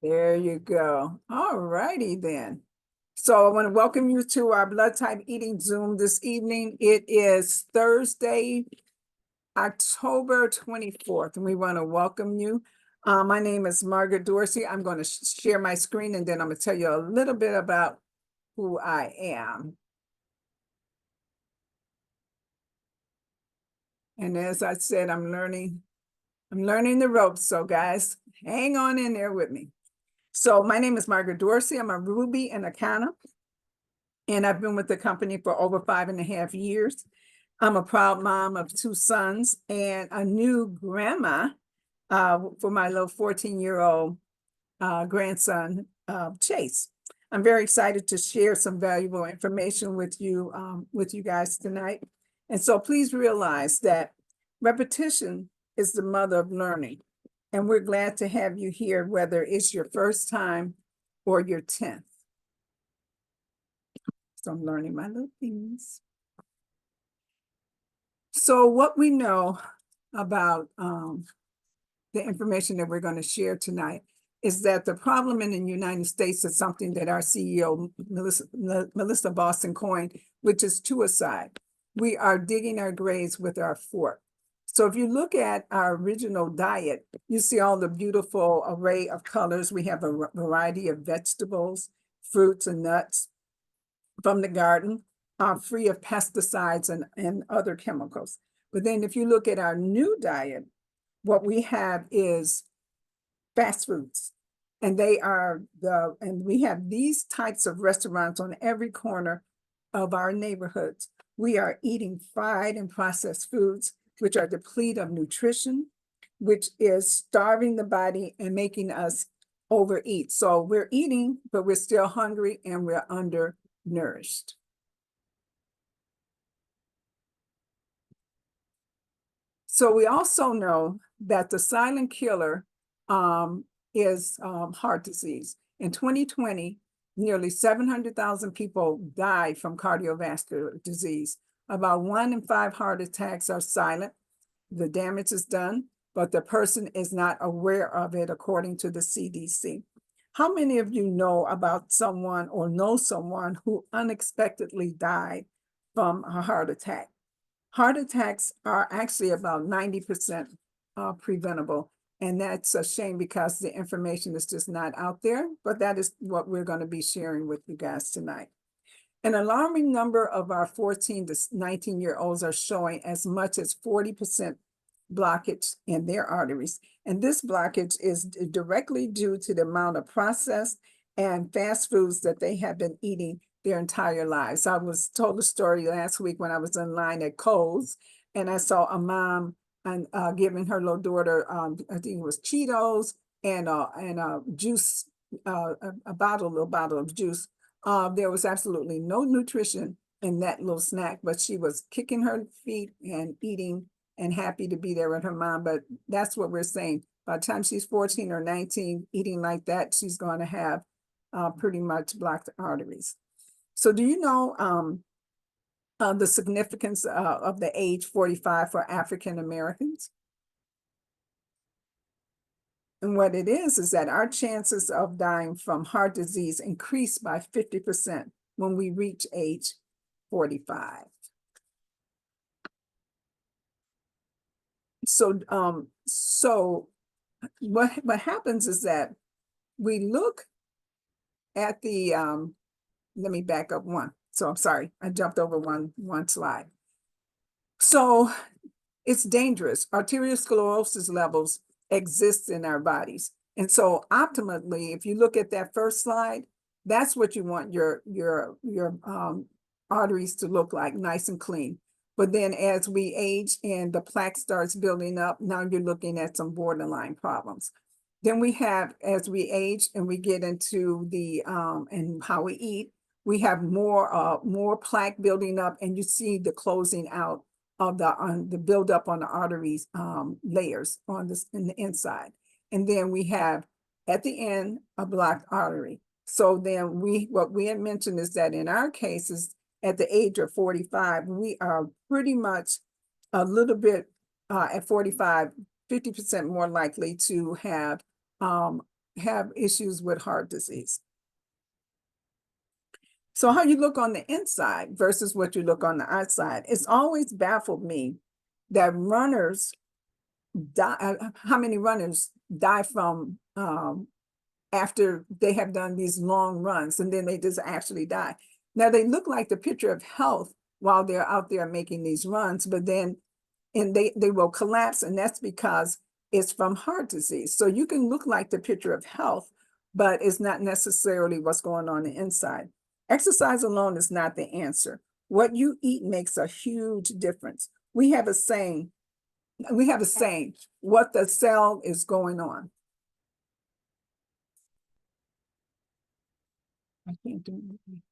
There you go. All righty then. So I want to welcome you to our blood type eating Zoom this evening. It is Thursday, October 24th, and we want to welcome you. My name is Margaret Dorsey. I'm going to share my screen and then I'm going to tell you a little bit about who I am. And as I said, I'm learning the ropes. So guys, hang on in there with me. So my name is Margaret Dorsey. I'm a Ruby and a Canna, and I've been with the company for over 5.5 years. I'm a proud mom of 2 sons and a new grandma for my little 14-year-old grandson, Chase. I'm very excited to share some valuable information with you guys tonight. And so please realize that repetition is the mother of learning. And we're glad to have you here, whether it's your first time or your 10th. So I'm learning my little things. So what we know about the information that we're going to share tonight is that the problem in the United States is something that our CEO, Melissa Boston, coined, which is suicide. We are digging our graves with our fork. So if you look at our original diet, you see all the beautiful array of colors. We have a variety of vegetables, fruits, and nuts from the garden, free of pesticides and other chemicals. But then if you look at our new diet, what we have is fast foods. And we have these types of restaurants on every corner of our neighborhoods. We are eating fried and processed foods, which are depleted of nutrition, which is starving the body and making us overeat. So we're eating, but we're still hungry and we're undernourished. So we also know that the silent killer is heart disease. In 2020, nearly 700,000 people died from cardiovascular disease. About 1 in 5 heart attacks are silent. The damage is done, but the person is not aware of it, according to the CDC. How many of you know about someone or know someone who unexpectedly died from a heart attack? Heart attacks are actually about 90% preventable. And that's a shame because the information is just not out there, but that is what we're going to be sharing with you guys tonight. An alarming number of our 14 to 19-year-olds are showing as much as 40% blockage in their arteries. And this blockage is directly due to the amount of processed and fast foods that they have been eating their entire lives. I was told a story last week when I was in line at Kohl's, and I saw a mom giving her little daughter, I think it was Cheetos and a juice, little bottle of juice. There was absolutely no nutrition in that little snack, but she was kicking her feet and eating and happy to be there with her mom. But that's what we're saying. By the time she's 14 or 19, eating like that, she's going to have pretty much blocked arteries. So do you know the significance of the age 45 for African Americans? And what it is that our chances of dying from heart disease increase by 50% when we reach age 45. So what happens is that we look at the let me back up one. So I'm sorry, I jumped over one slide. So it's dangerous. Arteriosclerosis levels exist in our bodies. And so optimally, if you look at that first slide, that's what you want your arteries to look like, nice and clean. But then as we age and the plaque starts building up, now you're looking at some borderline problems. Then we have, as we age and we get into the and how we eat, we have more plaque building up, and you see the closing out of the buildup on the arteries layers on this in the inside. And then we have at the end a blocked artery. So then what we had mentioned is that in our cases, at the age of 45, we are pretty much a little bit at 45, 50% more likely to have have issues with heart disease. So how you look on the inside versus what you look on the outside, it's always baffled me that runners die, how many runners die from after they have done these long runs and then they just actually die. Now they look like the picture of health while they're out there making these runs, but then they will collapse, and that's because it's from heart disease. So you can look like the picture of health, but it's not necessarily what's going on the inside. Exercise alone is not the answer. What you eat makes a huge difference. We have a saying, what the cell is going on. I can't do anything.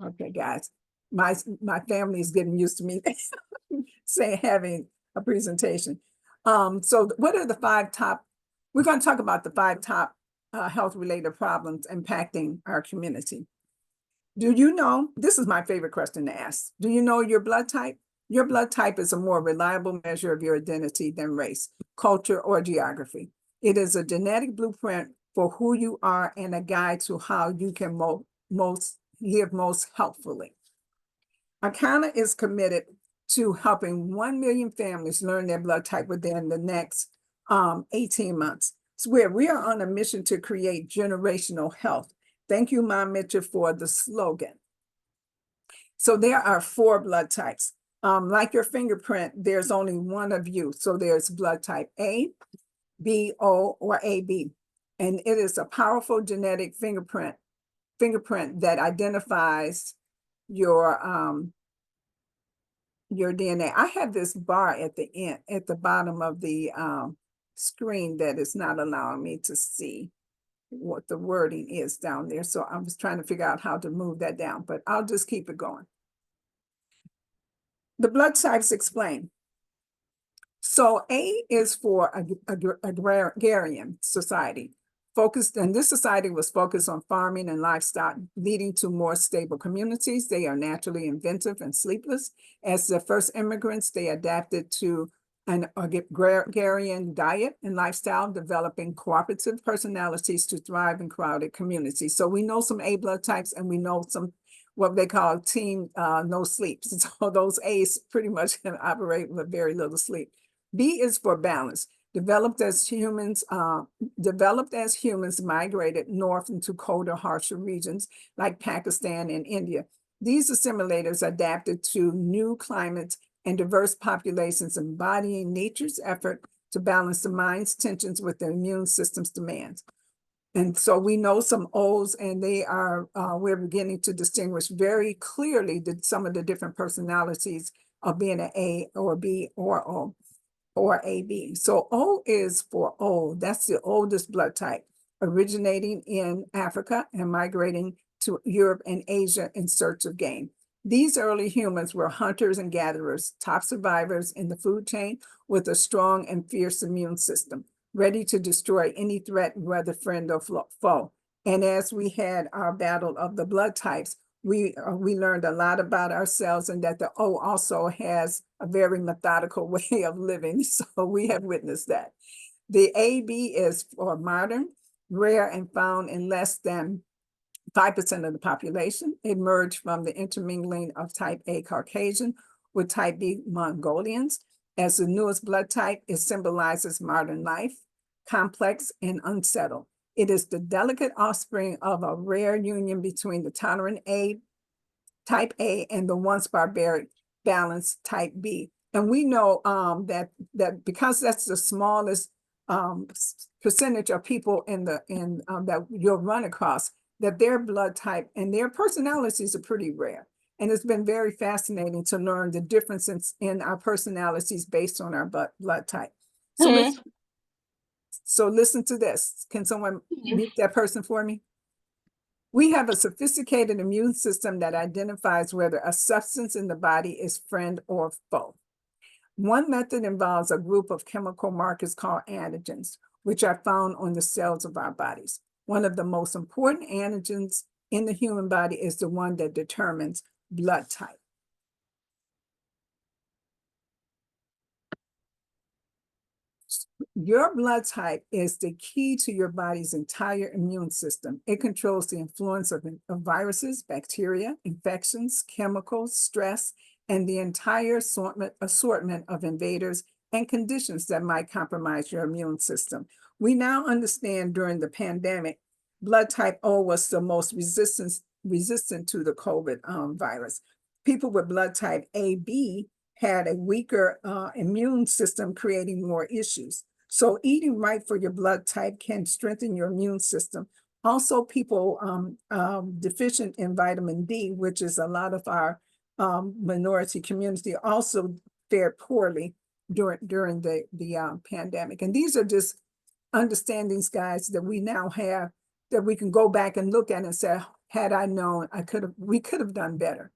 Okay, guys, my family is getting used to me saying having a presentation. So what are the five top? We're going to talk about the five top health-related problems impacting our community. Do you know? This is my favorite question to ask. Do you know your blood type? Your blood type is a more reliable measure of your identity than race, culture, or geography. It is a genetic blueprint for who you are and a guide to how you can live most helpfully. Arcana is committed to helping 1 million families learn their blood type within the next 18 months. So we are on a mission to create generational health. Thank you, Mom Mitchell, for the slogan. So there are 4 blood types. Like your fingerprint, there's only one of you. So there's blood type A, B, O, or AB. And it is a powerful genetic fingerprint that identifies your DNA. I have this bar at the end, at the bottom of the screen that is not allowing me to see what the wording is down there. So I was trying to figure out how to move that down, but I'll just keep it going. The blood types explain. So A is for agrarian society. And this society was focused on farming and livestock, leading to more stable communities. They are naturally inventive and sleepless. As the first immigrants, they adapted to an agrarian diet and lifestyle, developing cooperative personalities to thrive in crowded communities. So we know some A blood types, and we know some what they call team no sleep. So those A's pretty much can operate with very little sleep. B is for balance. Developed as humans migrated north into colder, harsher regions like Pakistan and India. These assimilators adapted to new climates and diverse populations, embodying nature's effort to balance the mind's tensions with the immune system's demands. And so we know some O's, and they are, we're beginning to distinguish very clearly some of the different personalities of being an A or B or O or AB. So O is for old. That's the oldest blood type, originating in Africa and migrating to Europe and Asia in search of game. These early humans were hunters and gatherers, top survivors in the food chain with a strong and fierce immune system, ready to destroy any threat, whether friend or foe. And as we had our battle of the blood types, we learned a lot about ourselves, and that the O also has a very methodical way of living. So we have witnessed that. The AB is for modern, rare, and found in less than 5% of the population. It emerged from the intermingling of type A Caucasian with type B Mongolians. As the newest blood type, it symbolizes modern life, complex and unsettled. It is the delicate offspring of a rare union between the tolerant type A and the once barbaric balanced type B. And we know that because that's the smallest percentage of people that you'll run across, that their blood type and their personalities are pretty rare. And it's been very fascinating to learn the differences in our personalities based on our blood type. So listen to this. Can someone mute that person for me? We have a sophisticated immune system that identifies whether a substance in the body is friend or foe. One method involves a group of chemical markers called antigens, which are found on the cells of our bodies. One of the most important antigens in the human body is the one that determines blood type. Your blood type is the key to your body's entire immune system. It controls the influence of viruses, bacteria, infections, chemicals, stress, and the entire assortment of invaders and conditions that might compromise your immune system. We now understand during the pandemic, blood type O was the most resistant to the COVID virus. People with blood type AB had a weaker immune system, creating more issues. So eating right for your blood type can strengthen your immune system. Also, people deficient in vitamin D, which is a lot of our minority community, also fared poorly during the pandemic. And these are just understandings, guys, that we now have that we can go back and look at and say, had I known, we could have done better.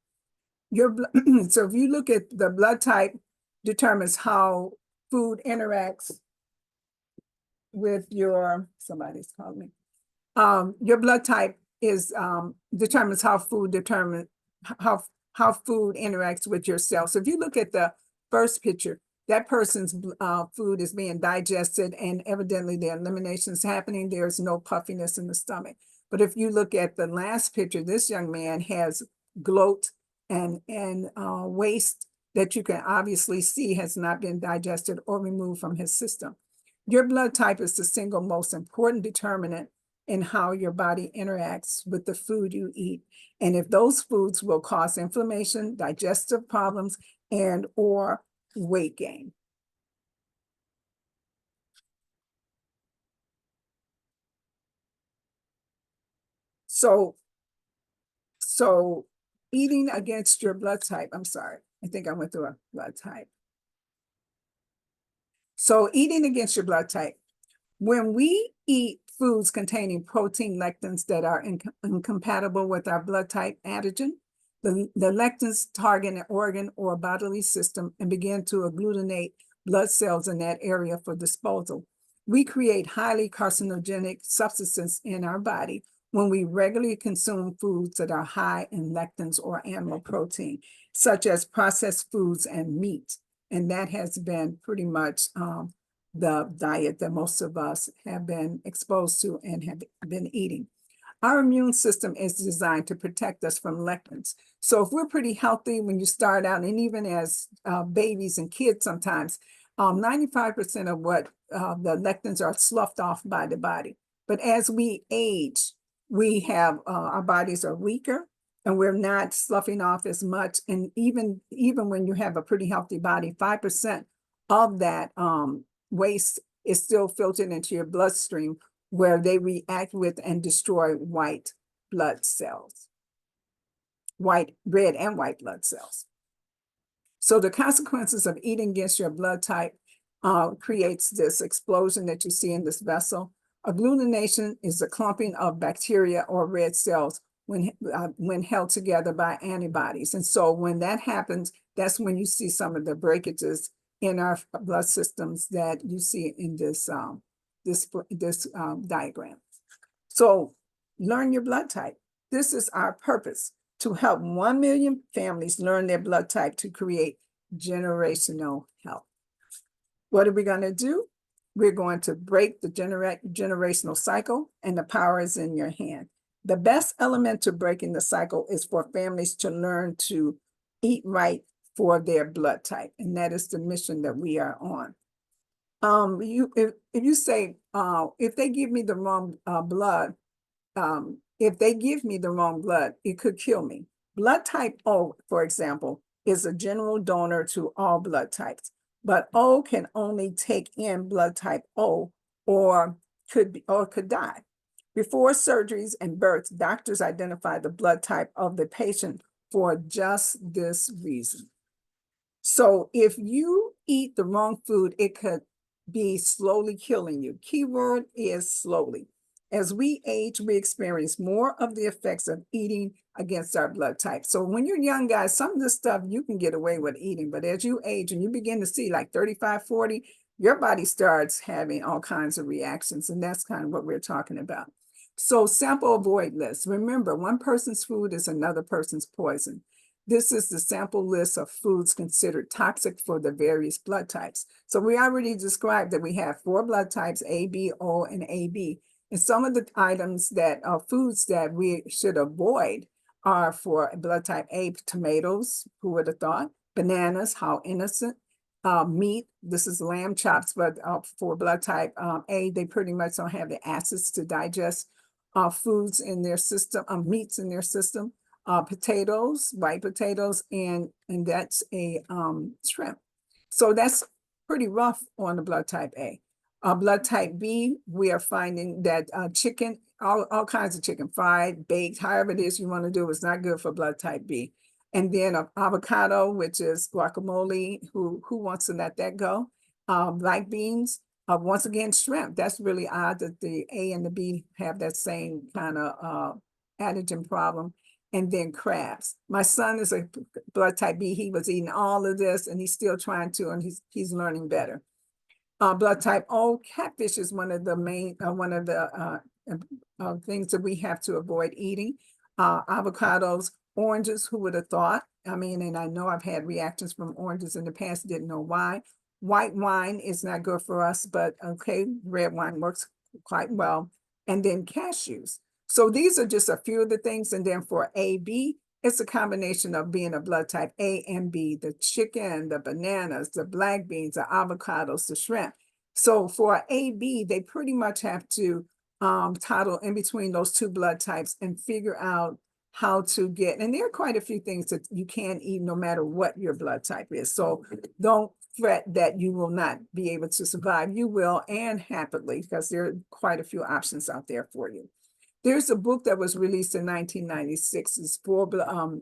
So if you look at the blood type determines how food interacts with somebody's calling me. Your blood type is determines how food interacts with your cells. So if you look at the first picture, that person's food is being digested and evidently the elimination is happening. There's no puffiness in the stomach. But if you look at the last picture, this young man has bloat and waste that you can obviously see has not been digested or removed from his system. Your blood type is the single most important determinant in how your body interacts with the food you eat, and if those foods will cause inflammation, digestive problems, and or weight gain. So eating against your blood type, I'm sorry, I think I went through a blood type. So eating against your blood type, when we eat foods containing protein lectins that are incompatible with our blood type antigen, the lectins target an organ or bodily system and begin to agglutinate blood cells in that area for disposal. We create highly carcinogenic substances in our body when we regularly consume foods that are high in lectins or animal protein, such as processed foods and meat. And that has been pretty much the diet that most of us have been exposed to and have been eating. Our immune system is designed to protect us from lectins. So if we're pretty healthy when you start out, and even as babies and kids sometimes, 95% of what the lectins are sloughed off by the body. But as we age, we have our bodies are weaker and we're not sloughing off as much. And even when you have a pretty healthy body, 5% of that waste is still filtered into your bloodstream, where they react with and destroy white blood cells, red and white blood cells. So the consequences of eating against your blood type creates this explosion that you see in this vessel. Agglutination is the clumping of bacteria or red cells when held together by antibodies. And so when that happens, that's when you see some of the breakages in our blood systems that you see in this diagram. So learn your blood type. This is our purpose, to help 1 million families learn their blood type to create generational health. What are we going to do? We're going to break the generational cycle, and the power is in your hand. The best element to breaking the cycle is for families to learn to eat right for their blood type, and that is the mission that we are on. If you say, if they give me the wrong blood, it could kill me. Blood type O, for example, is a general donor to all blood types, but O can only take in blood type O or could die. Before surgeries and births, doctors identify the blood type of the patient for just this reason. So if you eat the wrong food, it could be slowly killing you. Keyword is slowly. As we age, we experience more of the effects of eating against our blood type. So when you're young, guys, some of this stuff you can get away with eating, but as you age and you begin to see like 35, 40, your body starts having all kinds of reactions. And that's kind of what we're talking about. So sample avoid list. Remember, one person's food is another person's poison. This is the sample list of foods considered toxic for the various blood types. So we already described that we have 4 blood types, A, B, O, and AB. And some of the items that are foods that we should avoid are for blood type A, tomatoes, who would have thought, bananas, how innocent, meat, this is lamb chops, but for blood type A, they pretty much don't have the acids to digest foods in their system, meats in their system. Potatoes, white potatoes, and that's a shrimp. So that's pretty rough on the blood type A. Blood type B, we are finding that chicken, all kinds of chicken, fried, baked, however it is you want to do, is not good for blood type B. And then avocado, which is guacamole, who wants to let that go? Black beans, once again, shrimp. That's really odd that the A and the B have that same kind of antigen problem. And then crabs. My son is a blood type B. He was eating all of this and he's still trying to, and he's learning better. Blood type O, catfish is one of the main, things that we have to avoid eating. Avocados, oranges, who would have thought? I mean, and I know I've had reactions from oranges in the past, didn't know why. White wine is not good for us, but okay, red wine works quite well. And then cashews. So these are just a few of the things. And then for AB, it's a combination of being a blood type A and B, the chicken, the bananas, the black beans, the avocados, the shrimp. So for AB, they pretty much have to toddle in between those 2 blood types and figure out how to get, and there are quite a few things that you can eat no matter what your blood type is. So don't fret that you will not be able to survive. You will, and happily, because there are quite a few options out there for you. There's a book that was released in 1996. It's for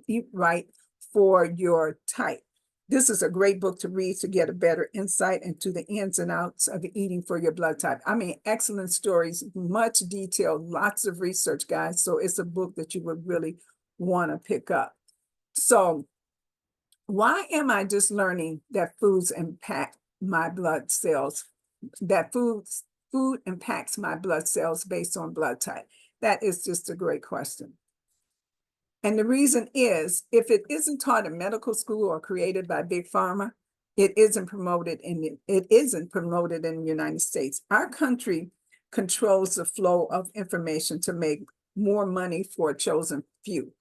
Eat Right for Your Type. This is a great book to read to get a better insight into the ins and outs of eating for your blood type. I mean, excellent stories, much detail, lots of research, guys. So it's a book that you would really want to pick up. So why am I just learning that foods impact my blood cells, that food impacts my blood cells based on blood type? That is just a great question. And the reason is, if it isn't taught in medical school or created by Big Pharma, it isn't promoted in the United States. Our country controls the flow of information to make more money for a chosen few.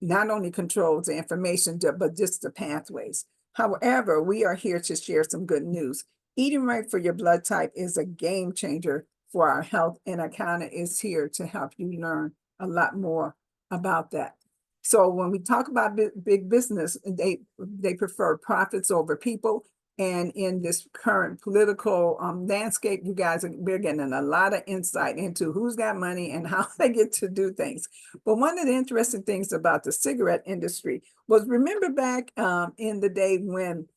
Not only controls the information, but just the pathways. However, we are here to share some good news. Eating right for your blood type is a game changer for our health, and Akana is here to help you learn a lot more about that. So when we talk about big business, they prefer profits over people. And in this current political landscape, you guys, we're getting a lot of insight into who's got money and how they get to do things. But one of the interesting things about the cigarette industry was, remember back in the day when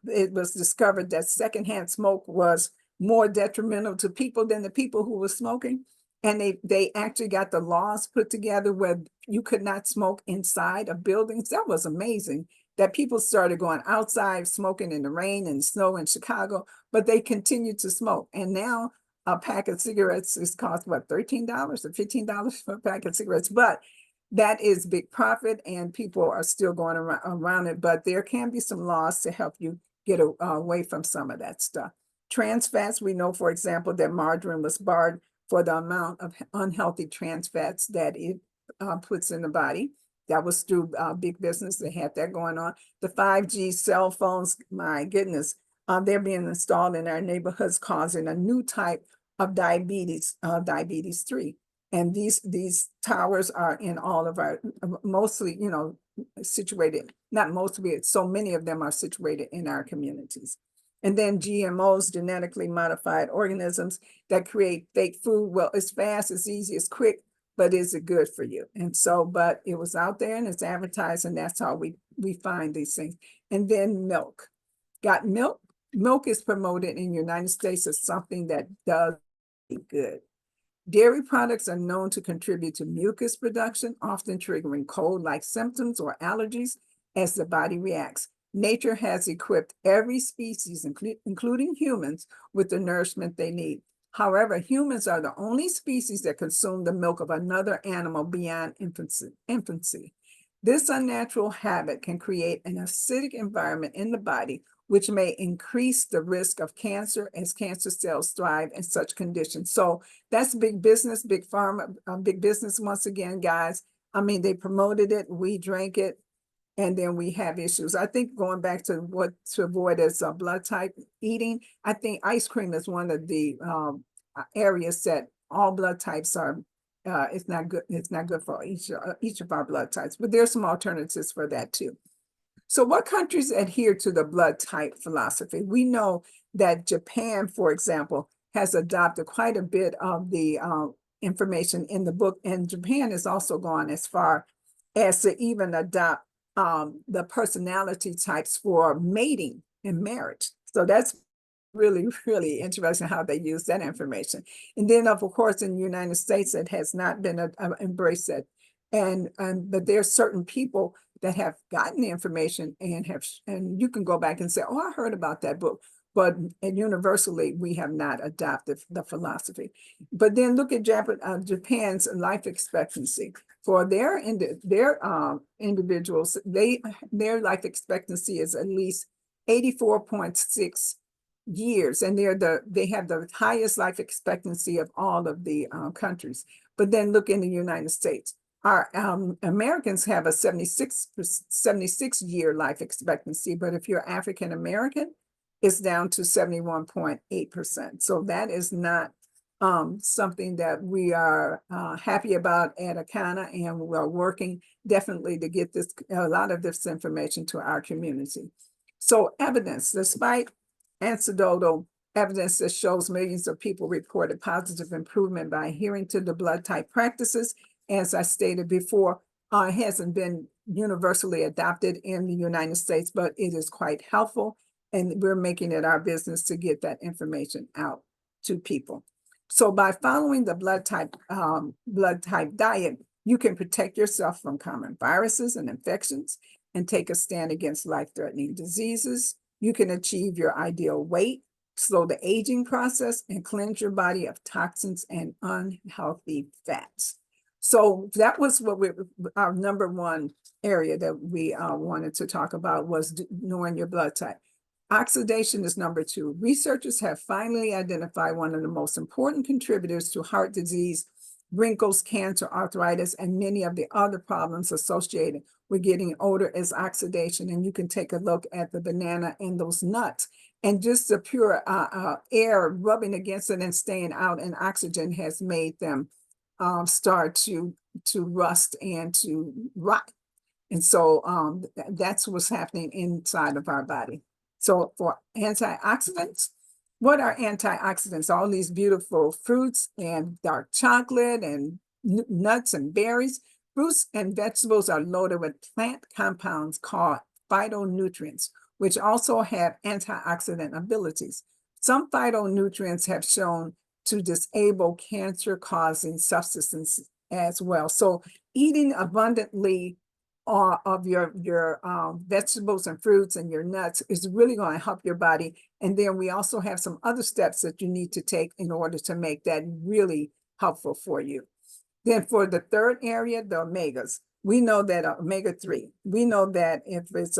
it was discovered that secondhand smoke was more detrimental to people than the people who were smoking. And they actually got the laws put together where you could not smoke inside of buildings. That was amazing, that people started going outside smoking in the rain and snow in Chicago, but they continued to smoke. And now a pack of cigarettes is cost, what, $13 or $15 for a pack of cigarettes? But that is big profit and people are still going around it. But there can be some laws to help you get away from some of that stuff. Trans fats, we know, for example, that margarine was barred for the amount of unhealthy trans fats that it puts in the body. That was through big business. They had that going on. The 5G cell phones, my goodness, they're being installed in our neighborhoods, causing a new type of diabetes, diabetes 3. And these towers are in all of our, mostly, situated, not mostly, so many of them are situated in our communities. And then GMOs, genetically modified organisms that create fake food. Well, it's fast, it's easy, it's quick, but is it good for you? And so, but it was out there and it's advertised, and that's how we find these things. And then milk. Got milk? Milk is promoted in the United States as something that does be good. Dairy products are known to contribute to mucus production, often triggering cold-like symptoms or allergies as the body reacts. Nature has equipped every species, including humans, with the nourishment they need. However, humans are the only species that consume the milk of another animal beyond infancy. This unnatural habit can create an acidic environment in the body, which may increase the risk of cancer as cancer cells thrive in such conditions. So that's big business, big pharma, big business once again, guys. I mean, they promoted it, we drank it, and then we have issues. I think going back to what to avoid is blood type eating. I think ice cream is one of the areas that all blood types are. It's not good. It's not good for each of our blood types. But there's some alternatives for that too. So, what countries adhere to the blood type philosophy? We know that Japan, for example, has adopted quite a bit of the information in the book, and Japan has also gone as far as to even adopt the personality types for mating and marriage. So that's really, really interesting how they use that information. And then, of course, in the United States, it has not been embraced it. But there are certain people that have gotten the information and you can go back and say, oh, I heard about that book. But universally, we have not adopted the philosophy. But then look at Japan's life expectancy. For their individuals, their life expectancy is at least 84.6 years, and they have the highest life expectancy of all of the countries. But then look in the United States. Our Americans have a 76 year life expectancy, but if you're African American, it's down to 71.8%. So that is not something that we are happy about at Akana, and we are working definitely to get a lot of this information to our community. So evidence, despite anecdotal evidence that shows millions of people reported positive improvement by adhering to the blood type practices, as I stated before, hasn't been universally adopted in the United States, but it is quite helpful. And we're making it our business to get that information out to people. So by following the blood type diet, you can protect yourself from common viruses and infections and take a stand against life-threatening diseases. You can achieve your ideal weight, slow the aging process, and cleanse your body of toxins and unhealthy fats. So that was our number one area that we wanted to talk about, was knowing your blood type. Oxidation is number two. Researchers have finally identified one of the most important contributors to heart disease, wrinkles, cancer, arthritis, and many of the other problems associated with getting older is oxidation. And you can take a look at the banana and those nuts. And just the pure air rubbing against it and staying out in oxygen has made them start to rust and to rot. And so that's what's happening inside of our body. So for antioxidants, what are antioxidants? All these beautiful fruits and dark chocolate and nuts and berries. Fruits and vegetables are loaded with plant compounds called phytonutrients, which also have antioxidant abilities. Some phytonutrients have shown to disable cancer-causing substances as well. So eating abundantly of your vegetables and fruits and your nuts is really going to help your body. And then we also have some other steps that you need to take in order to make that really helpful for you. Then for the third area, the omegas, we know that omega-3, we know that if it's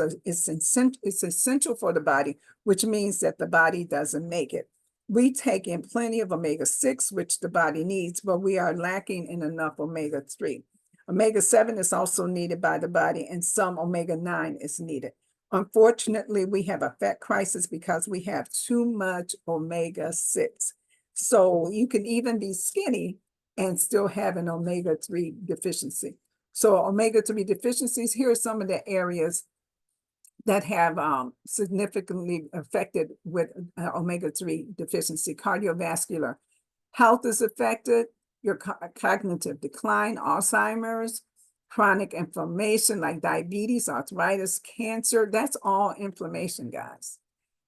essential for the body, which means that the body doesn't make it. We take in plenty of omega-6, which the body needs, but we are lacking in enough omega-3. Omega-7 is also needed by the body, and some omega-9 is needed. Unfortunately, we have a fat crisis because we have too much omega-6. So you can even be skinny and still have an omega-3 deficiency. So omega-3 deficiencies, here are some of the areas that have significantly affected with omega-3 deficiency. Cardiovascular health is affected, your cognitive decline, Alzheimer's, chronic inflammation like diabetes, arthritis, cancer. That's all inflammation, guys.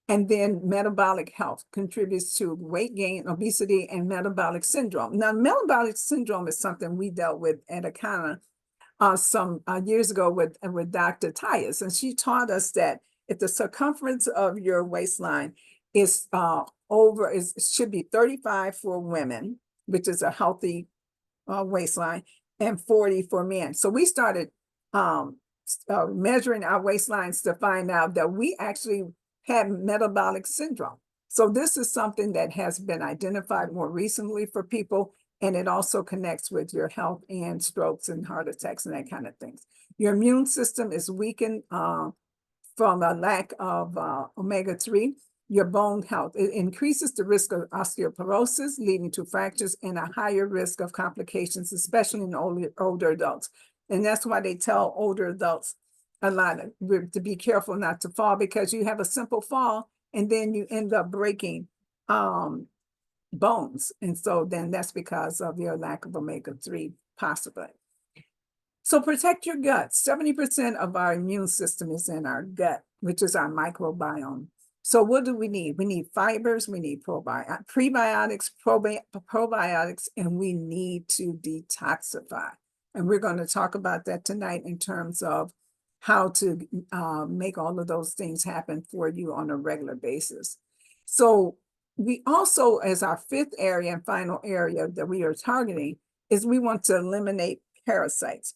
And then metabolic health contributes to weight gain, obesity, and metabolic syndrome. Now, metabolic syndrome is something we dealt with at Akana some years ago with Dr. Tyus, and she taught us that if the circumference of your waistline is should be 35 for women, which is a healthy waistline, and 40 for men. So we started measuring our waistlines to find out that we actually had metabolic syndrome. So this is something that has been identified more recently for people, and it also connects with your health and strokes and heart attacks and that kind of things. Your immune system is weakened from a lack of omega-3. Your bone health, it increases the risk of osteoporosis, leading to fractures and a higher risk of complications, especially in older adults. And that's why they tell older adults a lot to be careful not to fall, because you have a simple fall and then you end up breaking bones. And so then that's because of your lack of omega-3, possibly. So protect your gut. 70% of our immune system is in our gut, which is our microbiome. So what do we need? We need fibers, we need prebiotics, probiotics, and we need to detoxify. And we're going to talk about that tonight in terms of how to make all of those things happen for you on a regular basis. So we also, as our fifth area and final area that we are targeting, is we want to eliminate parasites.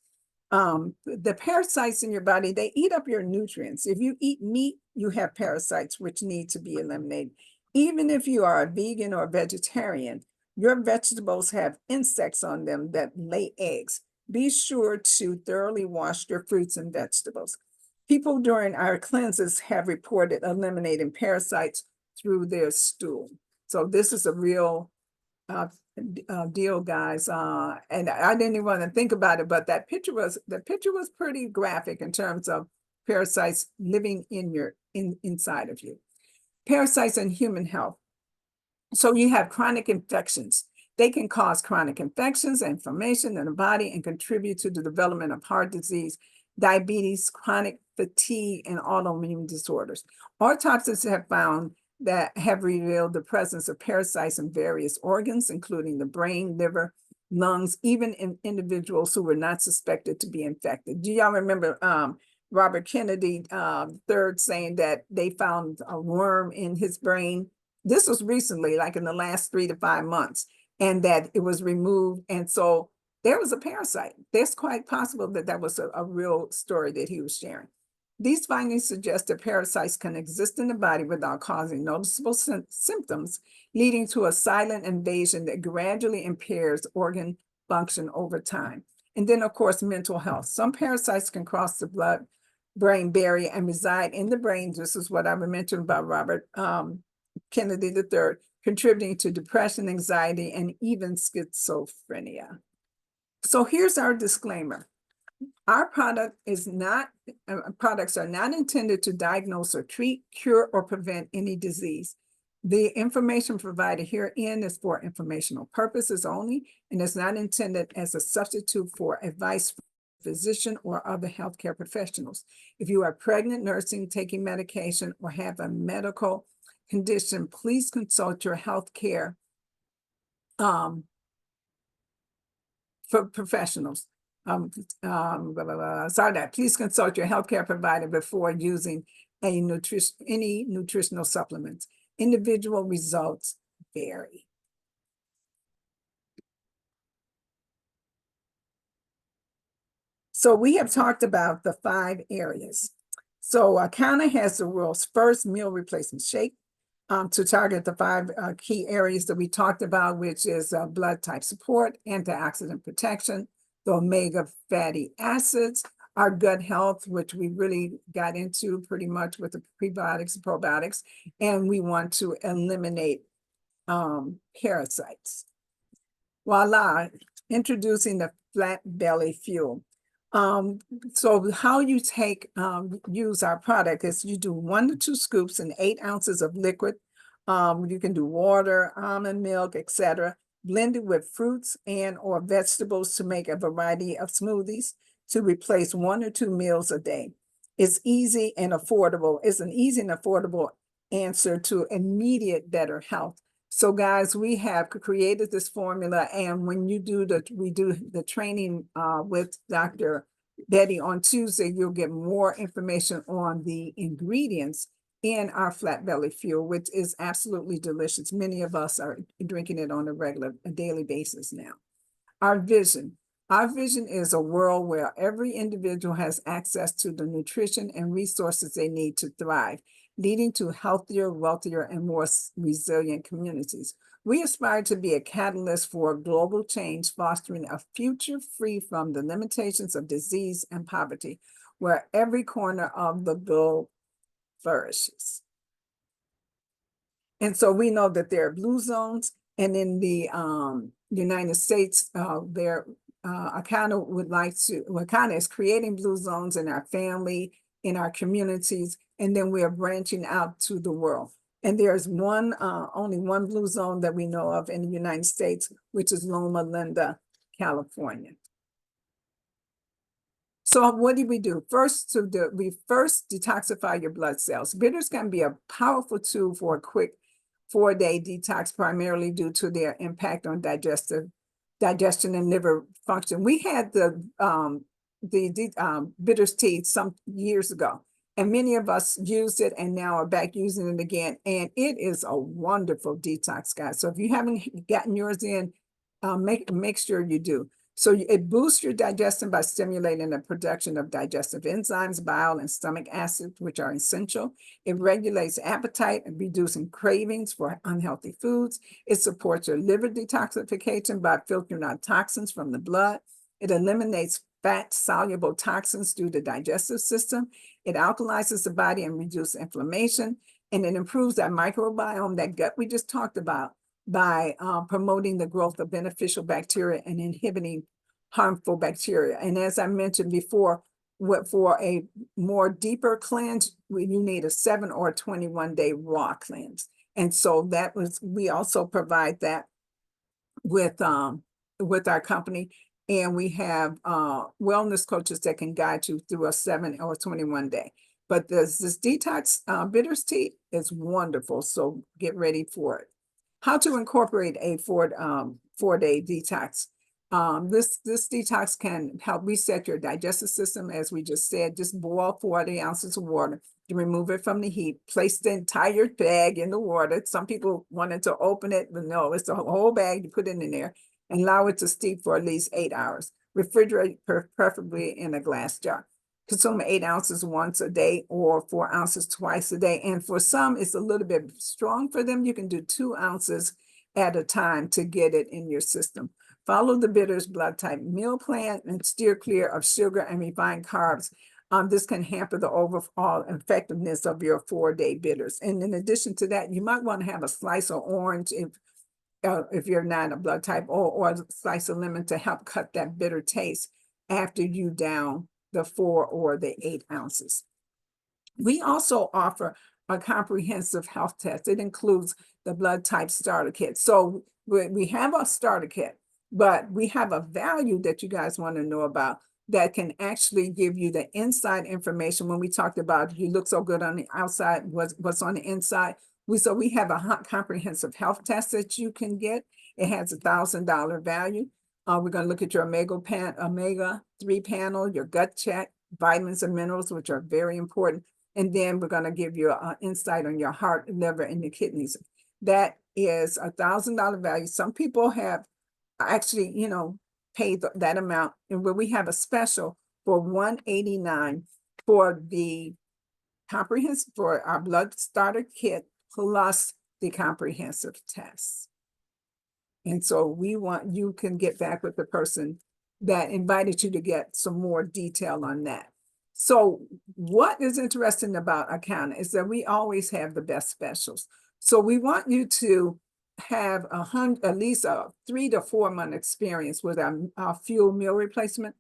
The parasites in your body, they eat up your nutrients. If you eat meat, you have parasites which need to be eliminated. Even if you are a vegan or vegetarian, your vegetables have insects on them that lay eggs. Be sure to thoroughly wash your fruits and vegetables. People during our cleanses have reported eliminating parasites through their stool. So this is a real deal, guys. And I didn't even want to think about it, but the picture was pretty graphic in terms of parasites living inside of you. Parasites in human health. So you have chronic infections. They can cause chronic infections and inflammation in the body and contribute to the development of heart disease, diabetes, chronic fatigue, and autoimmune disorders. Autopsies have found that have revealed the presence of parasites in various organs, including the brain, liver, lungs, even in individuals who were not suspected to be infected. Do y'all remember Robert Kennedy III saying that they found a worm in his brain? This was recently, like in the last 3 to 5 months, and that it was removed. And so there was a parasite. It's quite possible that that was a real story that he was sharing. These findings suggest that parasites can exist in the body without causing noticeable symptoms, leading to a silent invasion that gradually impairs organ function over time. And then, of course, mental health. Some parasites can cross the blood-brain barrier and reside in the brain. This is what I mentioned about Robert Kennedy III, contributing to depression, anxiety, and even schizophrenia. So here's our disclaimer. Our products are not intended to diagnose or treat, cure, or prevent any disease. The information provided herein is for informational purposes only and is not intended as a substitute for advice from a physician or other healthcare professionals. If you are pregnant, nursing, taking medication, or have a medical condition, please consult your healthcare for professionals. Please consult your healthcare provider before using any nutritional supplements. Individual results vary. So we have talked about the 5 areas. So Kana has the world's first meal replacement shake to target the 5 key areas that we talked about, which is blood type support, antioxidant protection, the omega fatty acids, our gut health, which we really got into pretty much with the prebiotics and probiotics, and we want to eliminate parasites. Voila, introducing the flat belly fuel. So how you use our product is you do 1 to 2 scoops and 8 ounces of liquid. You can do water, almond milk, etc. Blend it with fruits and or vegetables to make a variety of smoothies to replace 1 or 2 meals a day. It's easy and affordable. It's an easy and affordable answer to immediate better health. So guys, we have created this formula, and when we do the training with Dr. Betty on Tuesday, you'll get more information on the ingredients in our flat belly fuel, which is absolutely delicious. Many of us are drinking it on a daily basis now. Our vision. Our vision is a world where every individual has access to the nutrition and resources they need to thrive, leading to healthier, wealthier, and more resilient communities. We aspire to be a catalyst for global change, fostering a future free from the limitations of disease and poverty, where every corner of the globe flourishes. And so we know that there are blue zones, and in the United States, Akana would like to, Akana is creating blue zones in our family, in our communities, and then we are branching out to the world. And there's only one blue zone that we know of in the United States, which is Loma Linda, California. So what do? We first detoxify your blood cells. Bitters can be a powerful tool for a quick 4-day detox, primarily due to their impact on digestion and liver function. We had the bitters tea some years ago, and many of us used it and now are back using it again. And it is a wonderful detox, guys. So if you haven't gotten yours in, make sure you do. So it boosts your digestion by stimulating the production of digestive enzymes, bile, and stomach acids, which are essential. It regulates appetite and reducing cravings for unhealthy foods. It supports your liver detoxification by filtering out toxins from the blood. It eliminates fat-soluble toxins through the digestive system. It alkalizes the body and reduces inflammation. And it improves that microbiome, that gut we just talked about, by promoting the growth of beneficial bacteria and inhibiting harmful bacteria. And as I mentioned before, for a more deeper cleanse, you need a 7 or 21-day raw cleanse. And so we also provide that with our company. And we have wellness coaches that can guide you through a 7 or 21 day. But this detox bitters tea is wonderful. So get ready for it. How to incorporate a 4-day detox. This detox can help reset your digestive system, as we just said. Just boil 40 ounces of water to remove it from the heat. Place the entire bag in the water. Some people wanted to open it, but no, it's the whole bag. You put it in there and allow it to steep for at least 8 hours. Refrigerate preferably in a glass jar. Consume 8 ounces once a day or 4 ounces twice a day. And for some, it's a little bit strong for them. You can do 2 ounces at a time to get it in your system. Follow the bitters blood type meal plan and steer clear of sugar and refined carbs. This can hamper the overall effectiveness of your 4-day bitters. And in addition to that, you might want to have a slice of orange if you're not a blood type, or a slice of lemon to help cut that bitter taste after you down the 4 or the 8 ounces. We also offer a comprehensive health test. It includes the blood type starter kit. So we have a starter kit, but we have a value that you guys want to know about that can actually give you the inside information. When we talked about you look so good on the outside, what's on the inside. We have a comprehensive health test that you can get. It has $1,000 value. We're going to look at your omega-3 panel, your gut check, vitamins and minerals, which are very important. And then we're going to give you an insight on your heart, liver, and your kidneys. That is $1,000 value. Some people have actually, paid that amount. And where we have a special for $189 for the comprehensive, for our blood starter kit plus the comprehensive test. And so you can get back with the person that invited you to get some more detail on that. So what is interesting about Akana is that we always have the best specials. So we want you to have at least a 3 to 4 month experience with our fuel meal replacement.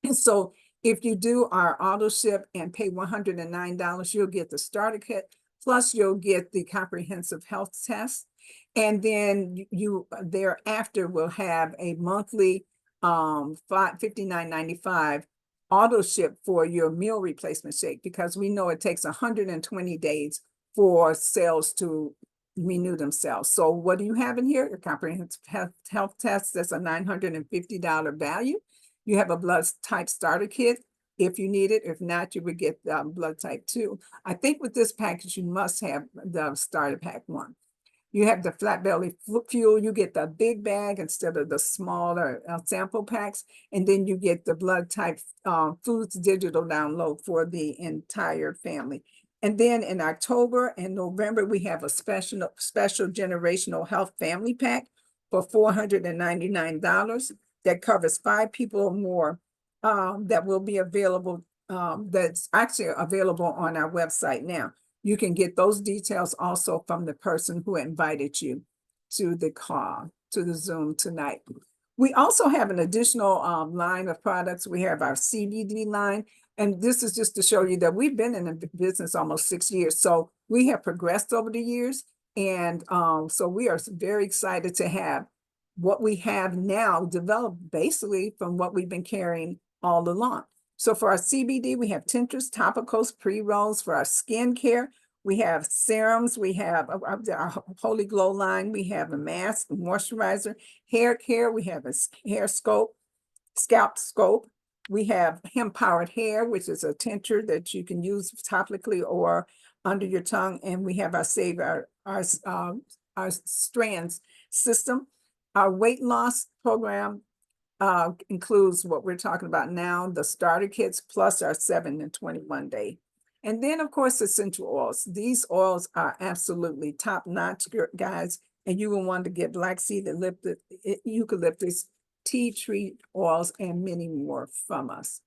And so if you do our auto ship and pay $109, you'll get the starter kit, plus you'll get the comprehensive health test. And then you thereafter will have a monthly $59.95 auto ship for your meal replacement shake, because we know it takes 120 days for cells to renew themselves. So what do you have in here? A comprehensive health test. That's a $950 value. You have a blood type starter kit if you need it. If not, you would get blood type 2. I think with this package, you must have the starter pack 1. You have the flat belly fuel. You get the big bag instead of the smaller sample packs. And then you get the blood type foods digital download for the entire family. And then in October and November, we have a special generational health family pack for $499 that covers 5 people or more, that will be available, that's actually available on our website now. You can get those details also from the person who invited you to the call, to the Zoom tonight. We also have an additional line of products. We have our CBD line, and this is just to show you that we've been in the business almost 6 years. So we have progressed over the years. And so we are very excited to have what we have now developed basically from what we've been carrying all along. So for our CBD, we have tinctures, topicals, pre-rolls. For our skincare, we have serums, we have our Holy Glow line, we have a mask, a moisturizer. Hair care, we have a hair scope, scalp scope. We have hemp-powered hair, which is a tincture that you can use topically or under your tongue. And we have our Save our Strands system. Our weight loss program includes what we're talking about now, the starter kits, plus our 7 and 21 day. And then, of course, essential oils. These oils are absolutely top notch, guys. And you will want to get black seed, eucalyptus, tea tree oils, and many more from us.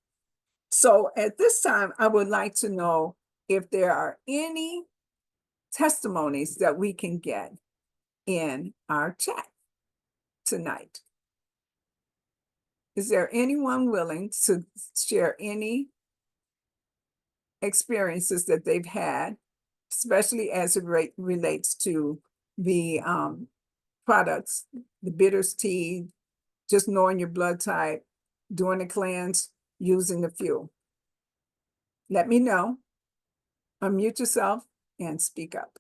So at this time, I would like to know if there are any testimonies that we can get in our chat tonight. Is there anyone willing to share any experiences that they've had, especially as it relates to the products, the bitters tea, just knowing your blood type, doing a cleanse, using the fuel? Let me know. Unmute yourself and speak up.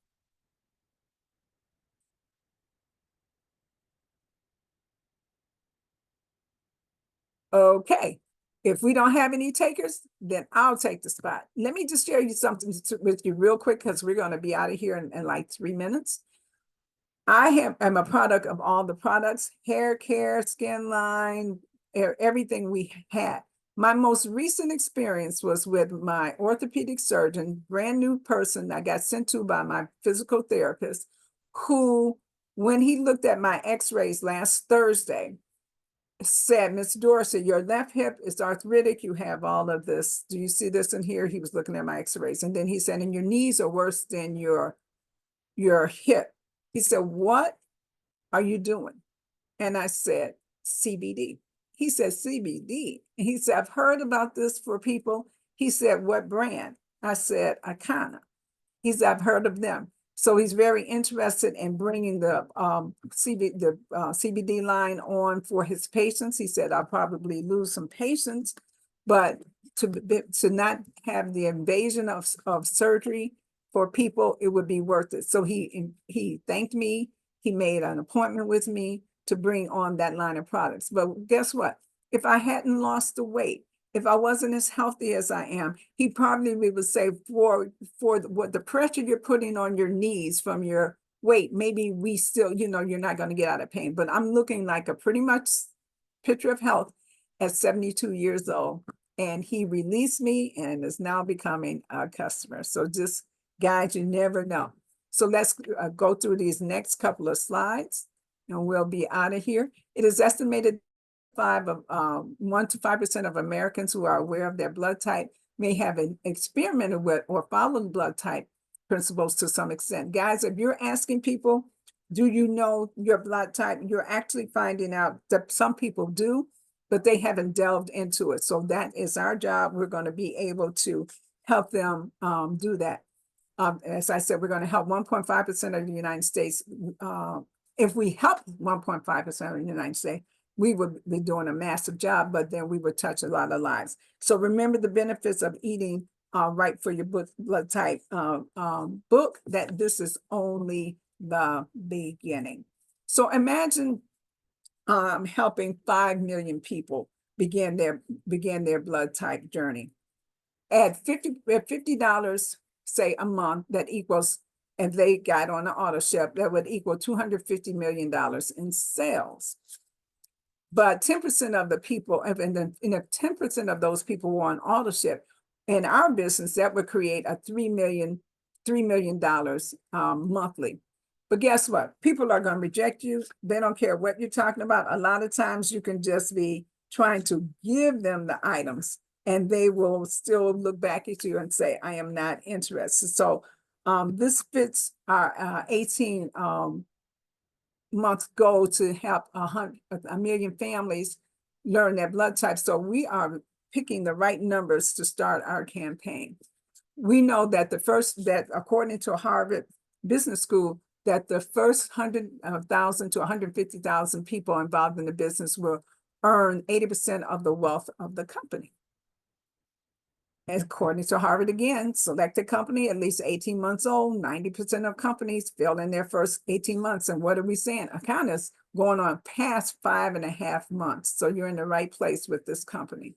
Okay, if we don't have any takers, then I'll take the spot. Let me just share you something with you real quick, because we're going to be out of here in like 3 minutes. I'm a product of all the products, hair care, skin line, everything we had. My most recent experience was with my orthopedic surgeon, brand new person I got sent to by my physical therapist, who, when he looked at my x-rays last Thursday, said, Miss Dorsey, your left hip is arthritic. You have all of this. Do you see this in here? He was looking at my x-rays. And then he said, and your knees are worse than your hip. He said, what are you doing? And I said, CBD. He said, CBD. And he said, I've heard about this for people. He said, what brand? I said, Icona. He said, I've heard of them. So he's very interested in bringing the CBD line on for his patients. He said, I'll probably lose some patients, but to not have the invasion of surgery for people, it would be worth it. So he thanked me. He made an appointment with me to bring on that line of products. But guess what? If I hadn't lost the weight, if I wasn't as healthy as I am, he probably would say, for what the pressure you're putting on your knees from your weight, maybe we still, you're not going to get out of pain. But I'm looking like a pretty much picture of health at 72 years old. And he released me and is now becoming a customer. So just, guys, you never know. So let's go through these next couple of slides and we'll be out of here. It is estimated 1 to 5% of Americans who are aware of their blood type may have experimented with or followed blood type principles to some extent. Guys, if you're asking people, do you know your blood type? You're actually finding out that some people do, but they haven't delved into it. So that is our job. We're going to be able to help them do that. As I said, we're going to help 1.5% of the United States. If we help 1.5% of the United States, we would be doing a massive job, but then we would touch a lot of lives. So remember the benefits of eating right for your blood type book, that this is only the beginning. So imagine helping 5 million people begin their blood type journey. At $50, say a month, that equals and they got on the auto ship, that would equal $250 million in sales. But 10% of the people, and then 10% of those people were on auto ship. In our business, that would create a $3 million monthly. But guess what? People are going to reject you. They don't care what you're talking about. A lot of times you can just be trying to give them the items, and they will still look back at you and say, I am not interested. So this fits our 18 month goal to help a million families learn their blood type. So we are picking the right numbers to start our campaign. We know that according to Harvard Business School, that the first 100,000 to 150,000 people involved in the business will earn 80% of the wealth of the company. According to Harvard again, select a company at least 18 months old. 90% of companies fail in their first 18 months. And what are we saying? Accountants going on past 5.5 months. So you're in the right place with this company.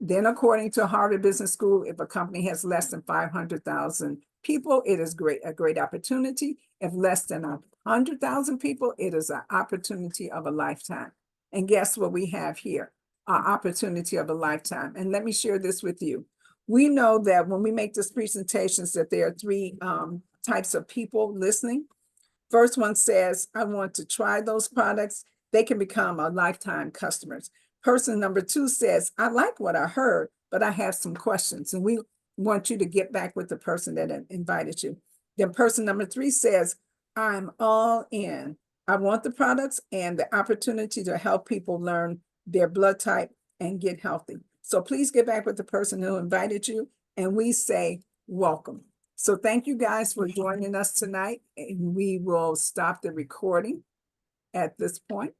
Then according to Harvard Business School, if a company has less than 500,000 people, it is a great opportunity. If less than 100,000 people, it is an opportunity of a lifetime. And guess what we have here? An opportunity of a lifetime. And let me share this with you. We know that when we make these presentations that there are three types of people listening. First one says, I want to try those products. They can become a lifetime customers. Person number two says, I like what I heard, but I have some questions. And we want you to get back with the person that invited you. Then person number three says, I'm all in. I want the products and the opportunity to help people learn their blood type and get healthy. So please get back with the person who invited you, and we say welcome. So thank you guys for joining us tonight, and we will stop the recording at this point.